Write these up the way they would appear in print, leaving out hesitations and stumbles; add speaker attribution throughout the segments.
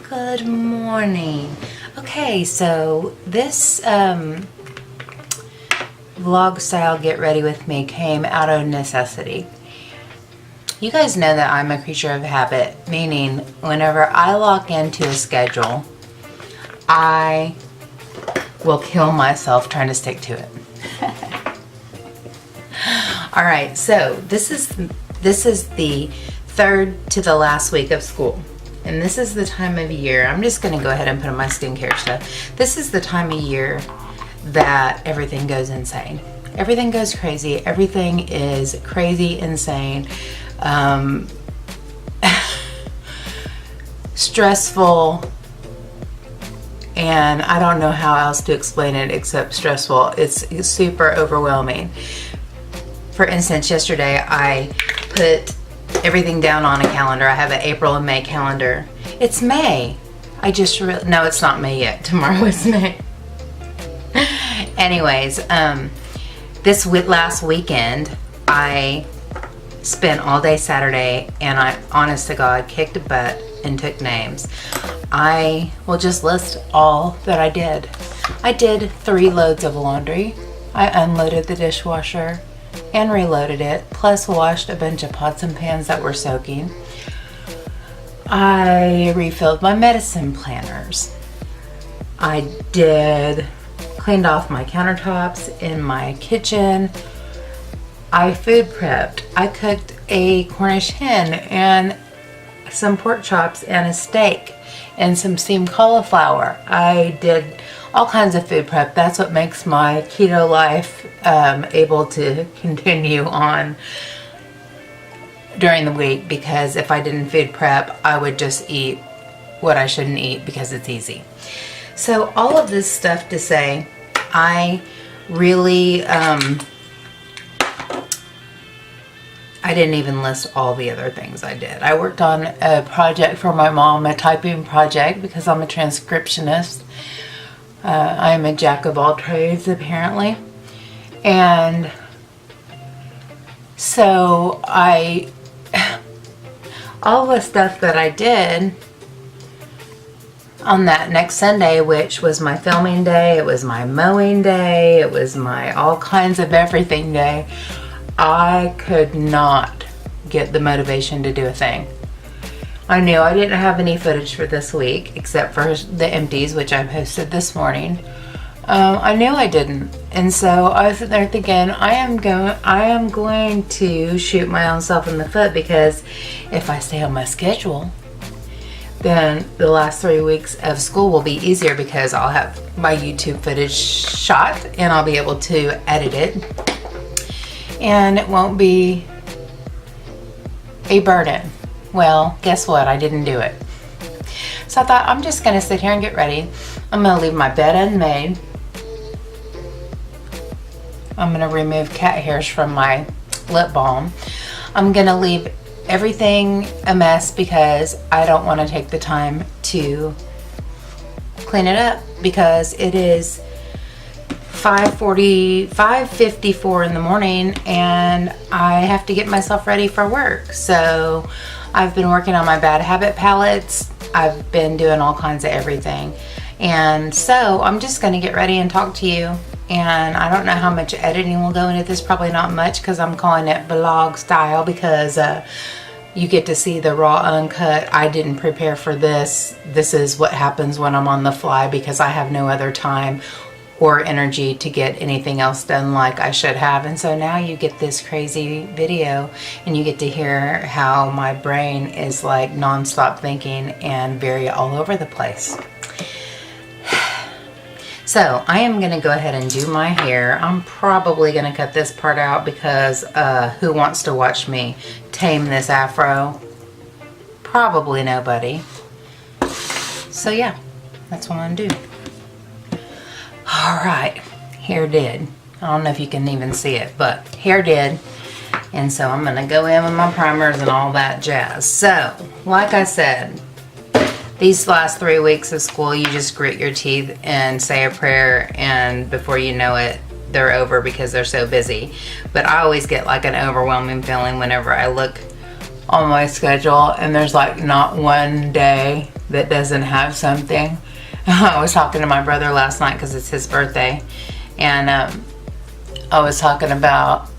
Speaker 1: Good morning. Okay, so this vlog style get ready with me came out of necessity. You guys know that I'm a creature of habit, meaning whenever I lock into a schedule, I will kill myself trying to stick to it. All right, so this is the third to the last week of school. And this is the time of year, I'm just going to go ahead and put on my skincare stuff. This is the time of year that everything goes insane. Everything goes crazy. Everything is crazy, insane, stressful, and I don't know how else to explain it except stressful. It's super overwhelming. For instance, yesterday I put everything down on a calendar. I have an April and May calendar. It's May. No, it's not May yet. Tomorrow is May. Anyways, this last weekend, I spent all day Saturday and I, honest to God, kicked butt and took names. I will just list all that I did. I did 3 loads of laundry. I unloaded the dishwasher and reloaded it, plus washed a bunch of pots and pans that were soaking. I refilled my medicine planners. I cleaned off my countertops in my kitchen. I food prepped. I cooked a Cornish hen and some pork chops and a steak and some steamed cauliflower. I did all kinds of food prep. That's what makes my keto life able to continue on during the week, because if I didn't food prep, I would just eat what I shouldn't eat because it's easy. So all of this stuff to say, I really, I didn't even list all the other things I did. I worked on a project for my mom, a typing project, because I'm a transcriptionist. I am a jack of all trades, apparently. And so all the stuff that I did on that next Sunday, which was my filming day, it was my mowing day, it was my all kinds of everything day, I could not get the motivation to do a thing. I knew I didn't have any footage for this week except for the empties, which I posted this morning. I knew I didn't, and so I was sitting there thinking, I am going to shoot my own self in the foot, because if I stay on my schedule, then the last 3 weeks of school will be easier, because I'll have my YouTube footage shot and I'll be able to edit it, and it won't be a burden. Well, guess what? I didn't do it. So I thought, I'm just going to sit here and get ready. I'm going to leave my bed unmade. I'm going to remove cat hairs from my lip balm. I'm going to leave everything a mess because I don't want to take the time to clean it up, because it is 5:54 in the morning and I have to get myself ready for work. So I've been working on my bad habit palettes. I've been doing all kinds of everything. And so I'm just going to get ready and talk to you. And I don't know how much editing will go into this. Probably not much, because I'm calling it vlog style, because you get to see the raw uncut. I didn't prepare for this. This is what happens when I'm on the fly, because I have no other time or energy to get anything else done like I should have. And so now you get this crazy video and you get to hear how my brain is like non-stop thinking and very all over the place. So I am going to go ahead and do my hair. I'm probably going to cut this part out, because who wants to watch me tame this afro? Probably nobody. So yeah, that's what I'm going to do. Alright, hair did. I don't know if you can even see it, but hair did. And so I'm going to go in with my primers and all that jazz. So, like I said, these last 3 weeks of school, you just grit your teeth and say a prayer, and before you know it, they're over, because they're so busy. But I always get like an overwhelming feeling whenever I look on my schedule and there's like not one day that doesn't have something. I was talking to my brother last night because it's his birthday, and I was talking about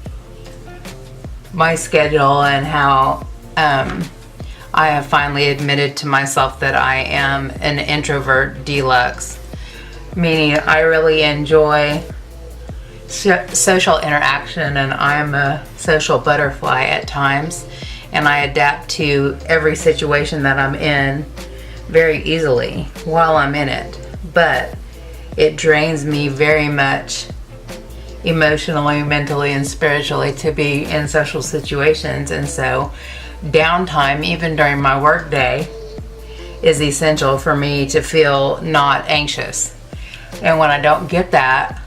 Speaker 1: my schedule and how I have finally admitted to myself that I am an introvert deluxe, meaning I really enjoy social interaction, and I'm a social butterfly at times, and I adapt to every situation that I'm in very easily while I'm in it. But it drains me very much emotionally, mentally, and spiritually to be in social situations, and so downtime, even during my work day, is essential for me to feel not anxious. And when I don't get that,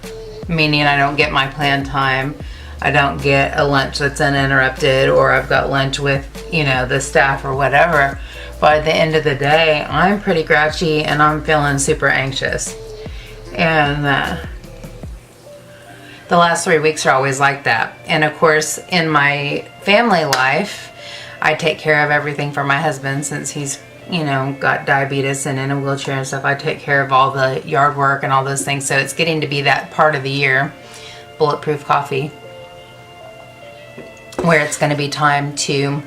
Speaker 1: meaning I don't get my planned time, I don't get a lunch that's uninterrupted, or I've got lunch with, the staff or whatever, by the end of the day, I'm pretty grouchy and I'm feeling super anxious. And the last 3 weeks are always like that. And of course, in my family life, I take care of everything for my husband since he's, got diabetes and in a wheelchair and stuff. I take care of all the yard work and all those things. So it's getting to be that part of the year, Bulletproof Coffee, where it's going to be time to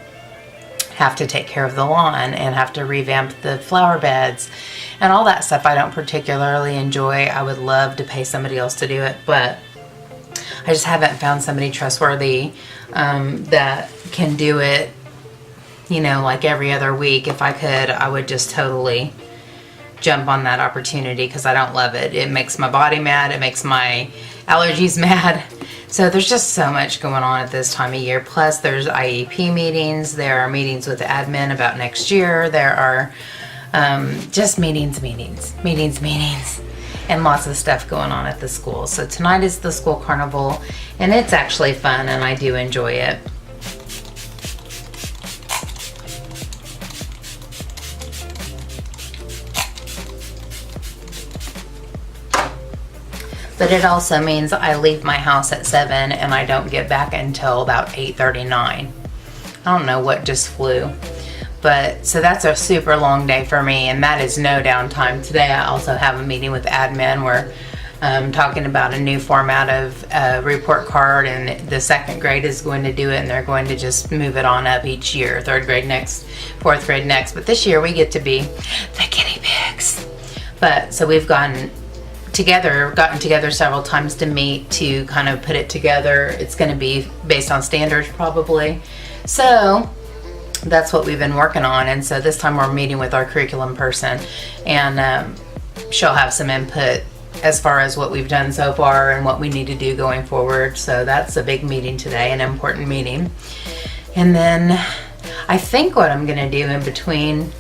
Speaker 1: have to take care of the lawn and have to revamp the flower beds and all that stuff I don't particularly enjoy. I would love to pay somebody else to do it, but I just haven't found somebody trustworthy that can do it, like every other week. If I could, I would just totally jump on that opportunity because I don't love it. It makes my body mad. It makes my allergies mad. So there's just so much going on at this time of year. Plus there's IEP meetings. There are meetings with the admin about next year. There are just meetings, and lots of stuff going on at the school. So tonight is the school carnival, and it's actually fun, and I do enjoy it. But it also means I leave my house at 7 and I don't get back until about 8:39. I don't know what just flew. But so that's a super long day for me, and that is no downtime. Today I also have a meeting with admin. We're talking about a new format of report card, and the second grade is going to do it, and they're going to just move it on up each year. Third grade next, fourth grade next. But this year we get to be the guinea pigs. But so we've gotten together several times to meet to kind of put it together. It's going to be based on standards probably. So that's what we've been working on. And so this time we're meeting with our curriculum person, and she'll have some input as far as what we've done so far and what we need to do going forward. So that's a big meeting today, an important meeting. And then I think what I'm going to do in between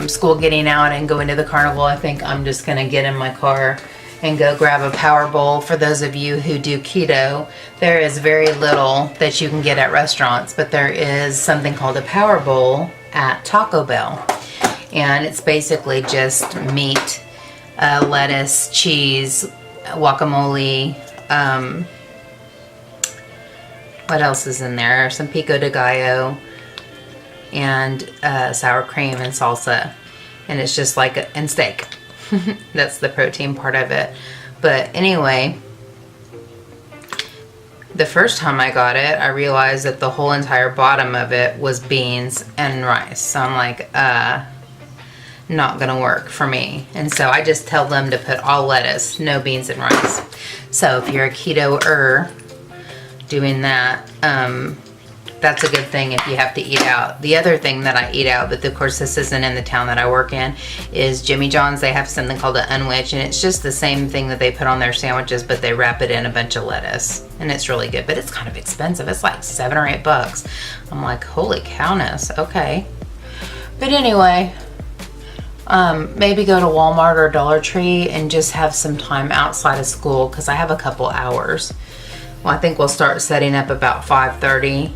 Speaker 1: school getting out and going to the carnival, I think I'm just going to get in my car and go grab a power bowl. For those of you who do keto, there is very little that you can get at restaurants, but there is something called a power bowl at Taco Bell, and it's basically just meat, lettuce, cheese, guacamole, what else is in there? Some pico de gallo, and sour cream and salsa, and it's just like and steak. That's the protein part of it. But anyway, the first time I got it, I realized that the whole entire bottom of it was beans and rice. So I'm like, not gonna work for me. And so I just tell them to put all lettuce, no beans and rice. So if you're a keto-er doing that, that's a good thing if you have to eat out. The other thing that I eat out, but of course this isn't in the town that I work in, is Jimmy John's. They have something called an unwich, and it's just the same thing that they put on their sandwiches, but they wrap it in a bunch of lettuce, and it's really good. But it's kind of expensive. It's like $7 or $8. I'm like, holy cowness, okay. But anyway, maybe go to Walmart or Dollar Tree and just have some time outside of school, because I have a couple hours. Well, I think we'll start setting up about 5:30.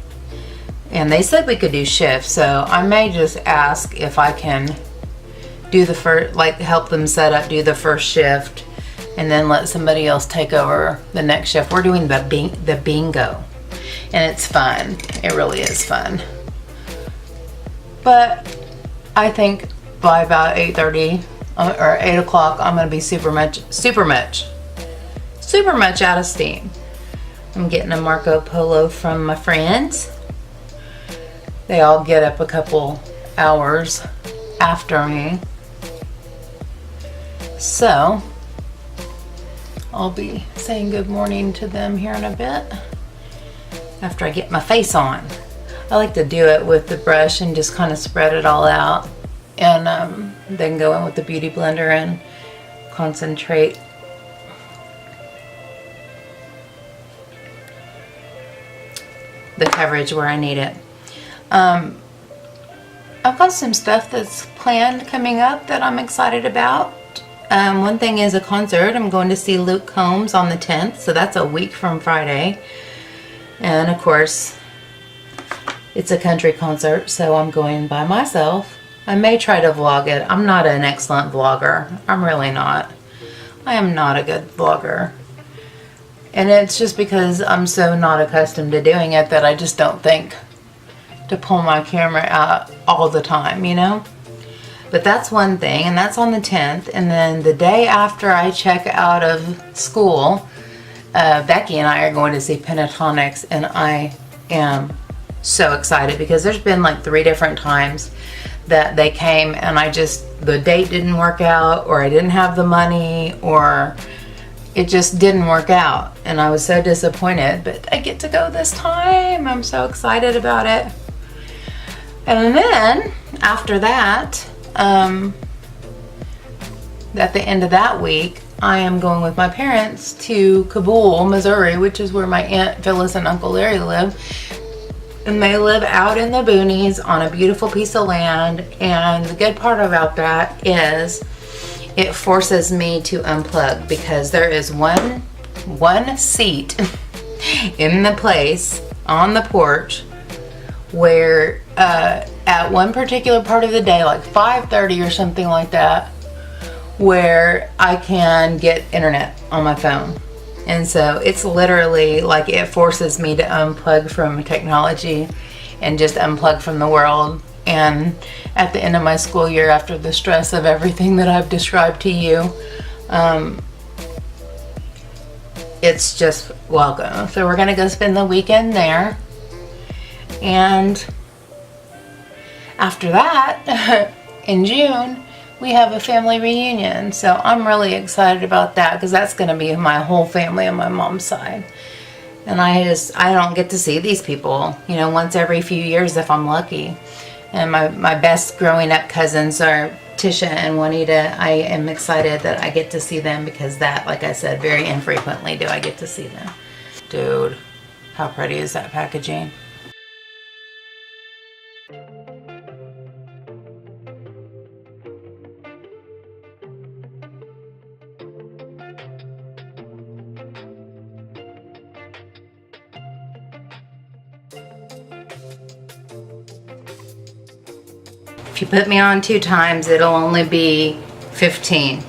Speaker 1: And they said we could do shifts, so I may just ask if I can do the first, like help them set up, do the first shift, and then let somebody else take over the next shift. We're doing the bingo, and it's fun. It really is fun. But I think by about 8:30 or 8 o'clock, I'm gonna be super much out of steam. I'm getting a Marco Polo from my friends. They all get up a couple hours after me. So I'll be saying good morning to them here in a bit after I get my face on. I like to do it with the brush and just kind of spread it all out, and then go in with the Beauty Blender and concentrate. The coverage where I need it. I've got some stuff that's planned coming up that I'm excited about. One thing is a concert. I'm going to see Luke Combs on the 10th, so that's a week from Friday. And of course, it's a country concert, so I'm going by myself. I may try to vlog it. I'm not an excellent vlogger. I'm really not. I am not a good vlogger. And it's just because I'm so not accustomed to doing it that I just don't think to pull my camera out all the time, you know? But that's one thing, and that's on the 10th. And then the day after I check out of school, Becky and I are going to see Pentatonics, and I am so excited because there's been like 3 different times that they came and the date didn't work out, or I didn't have the money, or it just didn't work out, and I was so disappointed, but I get to go this time. I'm so excited about it. And then after that, at the end of that week, I am going with my parents to Kabul, Missouri, which is where my Aunt Phyllis and Uncle Larry live. And they live out in the boonies on a beautiful piece of land. And the good part about that is it forces me to unplug, because there is one seat in the place on the porch where at one particular part of the day, like 5:30 or something like that, where I can get internet on my phone. And so it's literally like it forces me to unplug from technology and just unplug from the world. And at the end of my school year, after the stress of everything that I've described to you, it's just welcome. So we're gonna go spend the weekend there, and after that, in June, we have a family reunion. So I'm really excited about that, because that's gonna be my whole family on my mom's side. And I don't get to see these people, you know, once every few years if I'm lucky. And my best growing up cousins are Tisha and Juanita. I am excited that I get to see them, because that, like I said, very infrequently do I get to see them. Dude, how pretty is that packaging? If you put me on 2 times, it'll only be 15.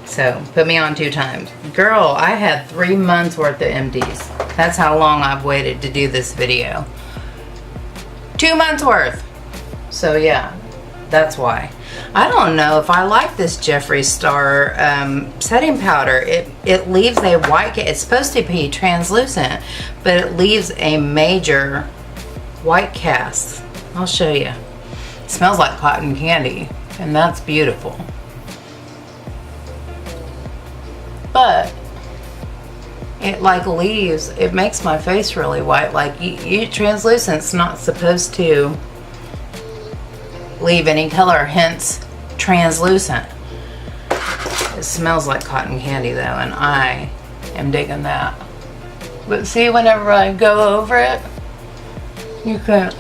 Speaker 1: So put me on 2 times. Girl, I had 3 months worth of MDs. That's how long I've waited to do this video. 2 months worth. So yeah, that's why. I don't know if I like this Jeffree Star setting powder. It leaves a white, it's supposed to be translucent, but it leaves a major white cast. I'll show you. It smells like cotton candy, and that's beautiful. But it like leaves, it makes my face really white. Like translucent's not supposed to leave any color, hence translucent. It smells like cotton candy though, and I am digging that. But see, whenever I go over it, you can,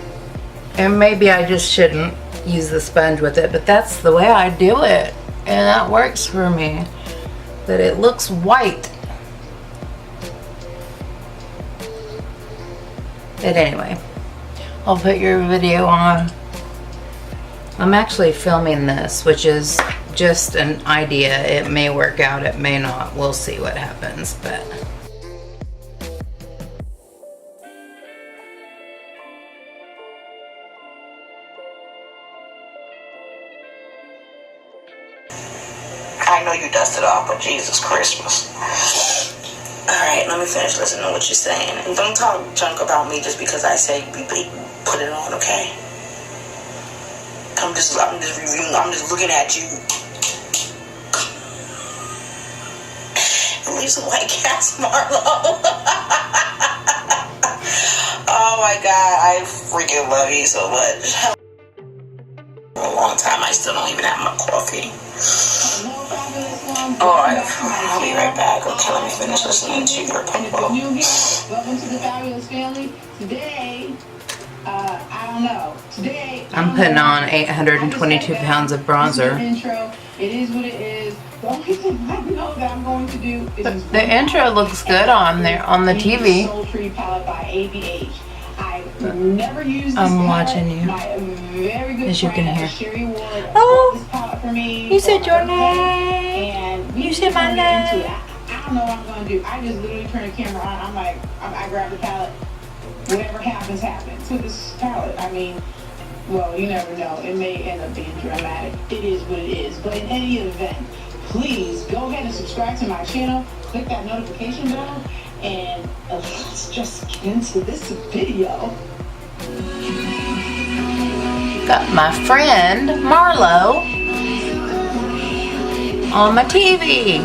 Speaker 1: and maybe I just shouldn't use the sponge with it, but that's the way I do it, and that works for me. But it looks white. But anyway, I'll put your video on. I'm actually filming this, which is just an idea. It may work out, it may not. We'll see what happens, but
Speaker 2: I know you dusted off, but Jesus Christmas. Alright, let me finish listening to what you're saying. And don't talk junk about me just because I say put it on, okay? I'm just reviewing, I'm just looking at you. Leave some white cats, Marlo. Oh my God, I freaking love you so much. For a long time, I still don't even have my coffee. I'll be right back. Okay, let me finish listening to your combo.
Speaker 3: Welcome to the fabulous family. Today, I don't know. Today,
Speaker 1: I'm putting on 822 pounds of bronzer.
Speaker 3: Intro. It is what it is. The only thing I know that I'm going to do is
Speaker 1: The intro looks good on there on the TV.
Speaker 3: Soul Tree palette by ABH. I've never used this
Speaker 1: I'm
Speaker 3: palette.
Speaker 1: watching you.
Speaker 3: My very good
Speaker 1: As you can
Speaker 3: friend,
Speaker 1: hear.
Speaker 3: Sherri Wood,
Speaker 1: Oh,
Speaker 3: bought this palette for me.
Speaker 1: you said your
Speaker 3: And
Speaker 1: name. You said my name.
Speaker 3: I don't know what I'm going to do. I just literally turn the camera on. I'm like, I grab the palette. Whatever happens, happens. With this palette, I mean, well, you never know. It may end up being dramatic. It is what it is. But in any event, please go ahead and subscribe to my channel. Click that notification bell. And let's just get into this video.
Speaker 1: Got my friend Marlo on my TV.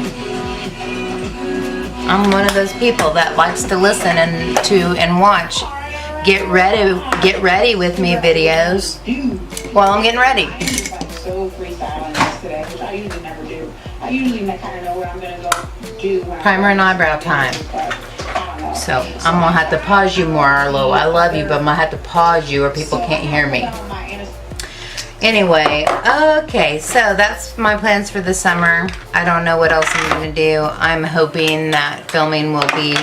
Speaker 1: I'm one of those people that likes to listen and watch get ready with me videos while I'm getting ready.
Speaker 3: So freestyling this today, which I usually never do. I usually kind of know what I'm gonna go do.
Speaker 1: Primer and eyebrow time. So I'm gonna have to pause you, Marlo. I love you, but I'm gonna have to pause you or people can't hear me. Anyway, okay, so that's my plans for the summer. I don't know what else I'm going to do. I'm hoping that filming will be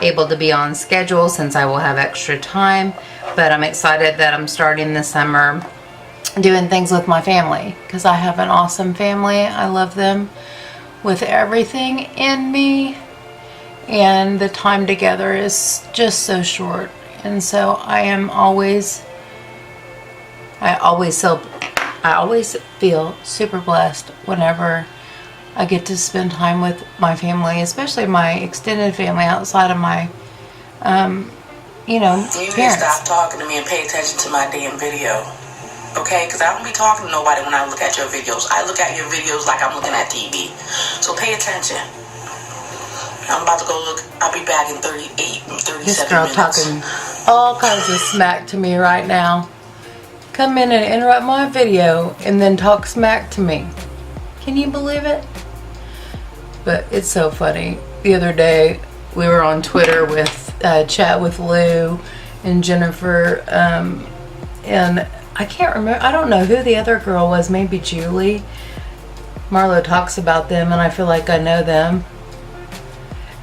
Speaker 1: able to be on schedule since I will have extra time. But I'm excited that I'm starting the summer doing things with my family because I have an awesome family. I love them with everything in me. And the time together is just so short. And so I always feel super blessed whenever I get to spend time with my family, especially my extended family outside of my,
Speaker 2: You need to
Speaker 1: parents.
Speaker 2: stop talking to me and pay attention to my damn video. Okay? Because I don't be talking to nobody when I look at your videos. I look at your videos like I'm looking at TV. So pay attention. I'm about to go look. I'll be back in 38 and 37
Speaker 1: This girl
Speaker 2: minutes.
Speaker 1: talking all kinds of smack to me right now. Come in and interrupt my video and then talk smack to me. Can you believe it? But it's so funny. The other day we were on Twitter with chat with Lou and Jennifer and I can't remember. I don't know who the other girl was. Maybe Julie. Marlo talks about them and I feel like I know them.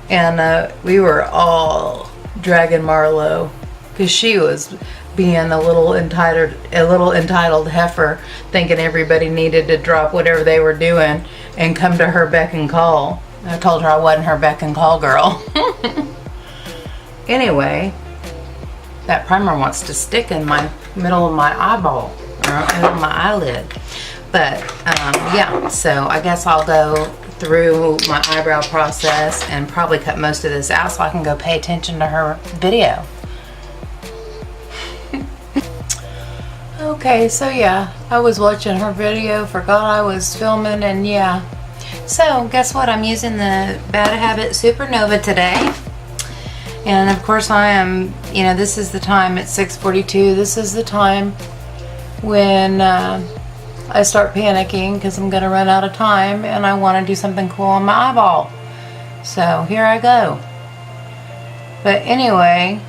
Speaker 1: And we were all dragging Marlo because she was being a little entitled heifer, thinking everybody needed to drop whatever they were doing and come to her beck and call. I told her I wasn't her beck and call girl. Anyway, that primer wants to stick in my middle of my eyeball or middle of my eyelid. But yeah, so I guess I'll go through my eyebrow process and probably cut most of this out so I can go pay attention to her video. Okay, so yeah, I was watching her video, forgot I was filming, and yeah. So, guess what? I'm using the Bad Habit Supernova today. And of course I am, this is the time, it's 6:42. This is the time when I start panicking because I'm going to run out of time and I want to do something cool on my eyeball. So, here I go. But anyway,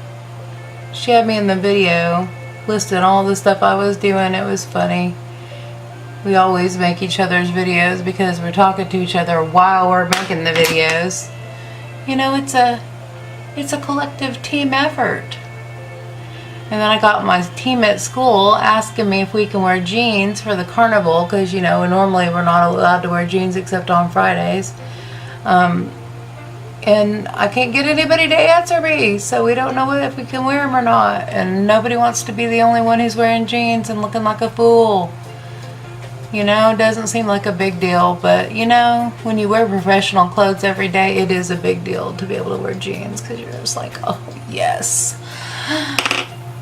Speaker 1: she had me in the video, listed all the stuff I was doing. It was funny. We always make each other's videos because we're talking to each other while we're making the videos. It's a collective team effort. And then I got my team at school asking me if we can wear jeans for the carnival because, normally we're not allowed to wear jeans except on Fridays. And I can't get anybody to answer me, so we don't know if we can wear them or not. And nobody wants to be the only one who's wearing jeans and looking like a fool. You know, it doesn't seem like a big deal, but you know, when you wear professional clothes every day, it is a big deal to be able to wear jeans because you're just like, oh yes,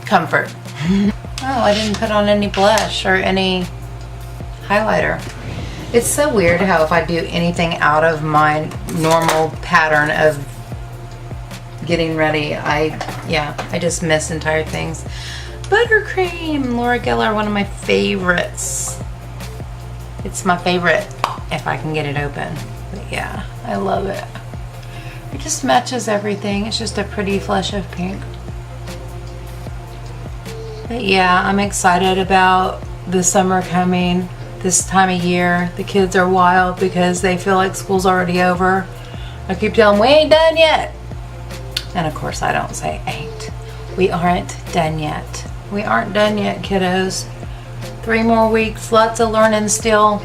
Speaker 1: comfort. Oh, I didn't put on any blush or any highlighter. It's so weird how if I do anything out of my normal pattern of getting ready, I just miss entire things. Buttercream, Laura Geller, one of my favorites. It's my favorite if I can get it open. But yeah, I love it. It just matches everything. It's just a pretty flush of pink. But yeah, I'm excited about the summer coming. This time of year, the kids are wild because they feel like school's already over. I keep telling them, we ain't done yet. And of course I don't say ain't. We aren't done yet. We aren't done yet, kiddos. 3 more weeks, lots of learning still.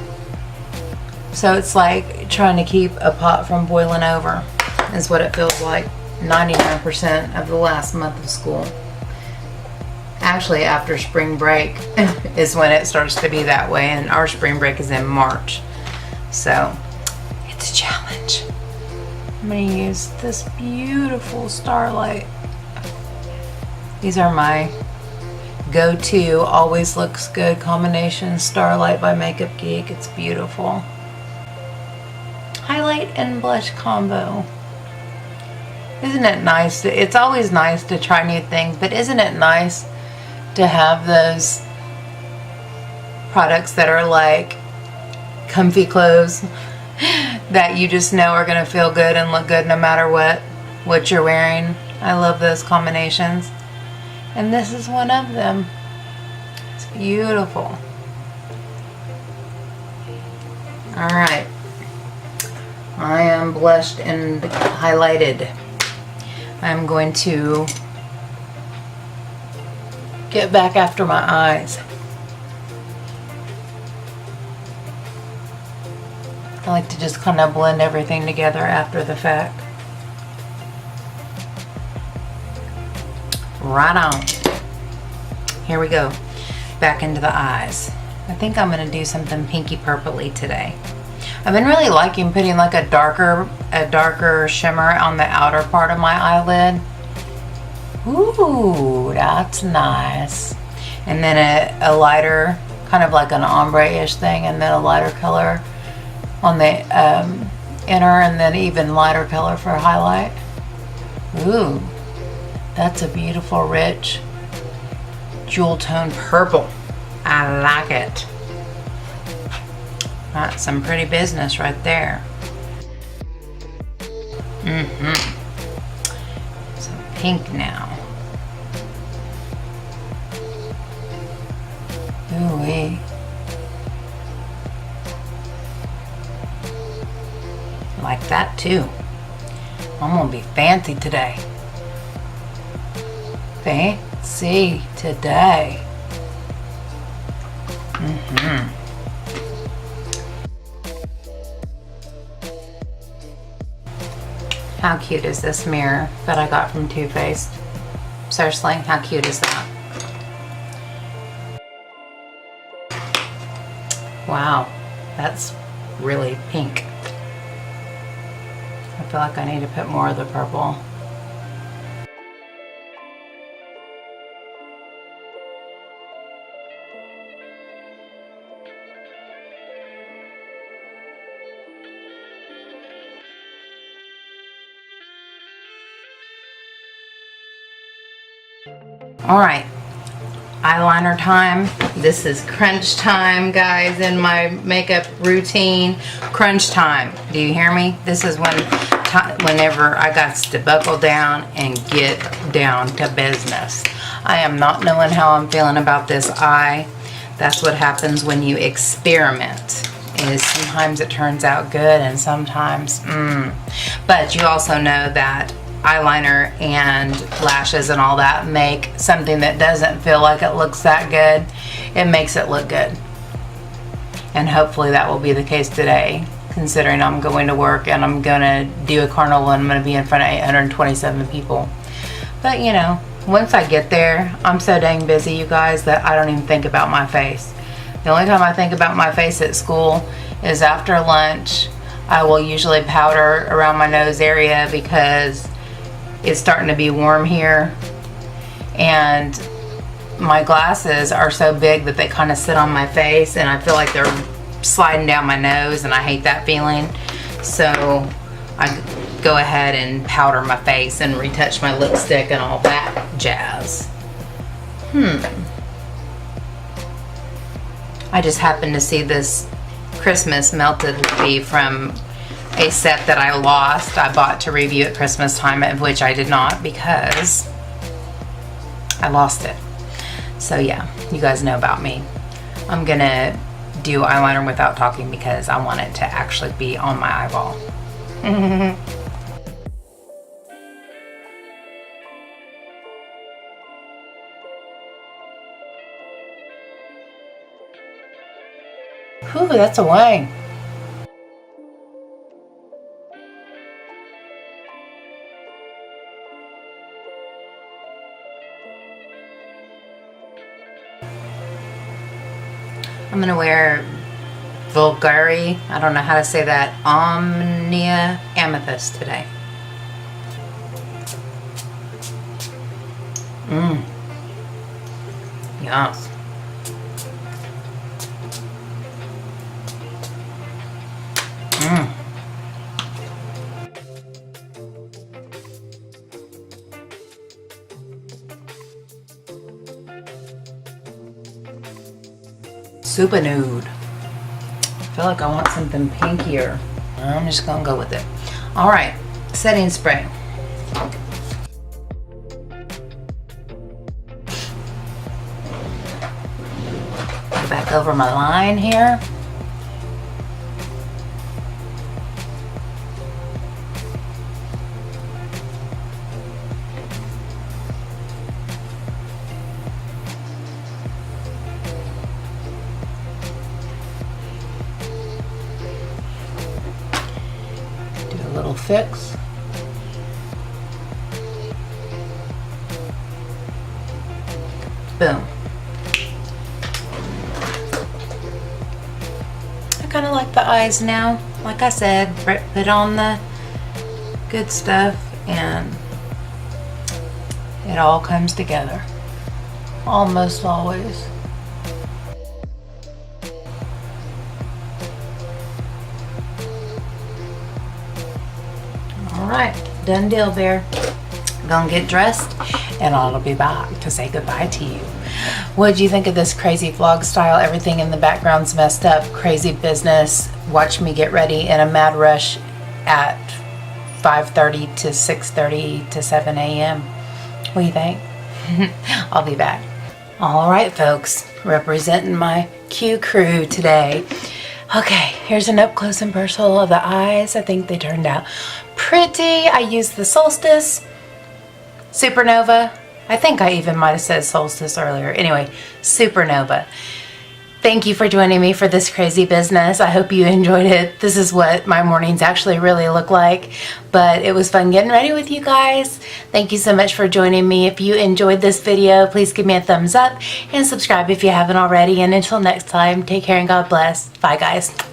Speaker 1: So it's like trying to keep a pot from boiling over is what it feels like 99% of the last month of school. Actually, after spring break is when it starts to be that way, and our spring break is in March. So it's a challenge. I'm going to use this beautiful Starlight. These are my go-to, always looks good combination, Starlight by Makeup Geek. It's beautiful. Highlight and blush combo. Isn't it nice? It's always nice to try new things, but isn't it nice to have those products that are like comfy clothes that you just know are going to feel good and look good no matter what you're wearing? I love those combinations. And this is one of them. It's beautiful. Alright. I am blushed and highlighted. I'm going to get back after my eyes. I like to just kind of blend everything together after the fact. Right on. Here we go. Back into the eyes. I think I'm going to do something pinky purpley today. I've been really liking putting like a darker shimmer on the outer part of my eyelid. Ooh, that's nice. And then a lighter, kind of like an ombre-ish thing, and then a lighter color on the inner, and then even lighter color for highlight. Ooh, that's a beautiful, rich, jewel tone purple. I like it. That's some pretty business right there. So pink now. Ooh-wee. Like that too. I'm gonna be fancy today. Fancy today. How cute is this mirror that I got from Too Faced? Seriously, how cute is that? Wow, that's really pink. I feel like I need to put more of the purple. All right, eyeliner time. This is crunch time, guys, in my makeup routine. Crunch time. Do you hear me? This is whenever I got to buckle down and get down to business. I am not knowing how I'm feeling about this eye. That's what happens when you experiment. Is sometimes it turns out good and sometimes But you also know that eyeliner and lashes and all that make something that doesn't feel like it looks that good, it makes it look good. And hopefully that will be the case today, considering I'm going to work and I'm going to do a carnival and I'm going to be in front of 827 people. But you know, once I get there, I'm so dang busy, you guys, that I don't even think about my face. The only time I think about my face at school is after lunch. I will usually powder around my nose area because it's starting to be warm here, and my glasses are so big that they kind of sit on my face, and I feel like they're sliding down my nose, and I hate that feeling. So I go ahead and powder my face and retouch my lipstick and all that jazz. I just happened to see this Christmas melted lippy from a set that I lost. I bought to review at Christmas time, of which I did not because I lost it. So yeah, you guys know about me. I'm gonna do eyeliner without talking because I want it to actually be on my eyeball. Whew, that's a wang. I'm gonna wear Vulgari, I don't know how to say that, Omnia Amethyst today. Yes. Super nude. I feel like I want something pinkier. I'm just gonna go with it. All right, setting spray. Go back over my line here. Little fix. Boom. I kind of like the eyes now. Like I said, put on the good stuff and it all comes together. Almost always. Alright, done deal, Bear. Gonna get dressed and I'll be back to say goodbye to you. What do you think of this crazy vlog style? Everything in the background's messed up. Crazy business. Watch me get ready in a mad rush at 5:30 to 6:30 to 7 a.m. What do you think? I'll be back. Alright, folks. Representing my Q crew today. Okay, here's an up close and personal of the eyes. I think they turned out pretty. I used the Solstice, Supernova. I think I even might have said Solstice earlier. Anyway, Supernova. Thank you for joining me for this crazy business. I hope you enjoyed it. This is what my mornings actually really look like, but it was fun getting ready with you guys. Thank you so much for joining me. If you enjoyed this video, please give me a thumbs up and subscribe if you haven't already. And until next time, take care and God bless. Bye, guys.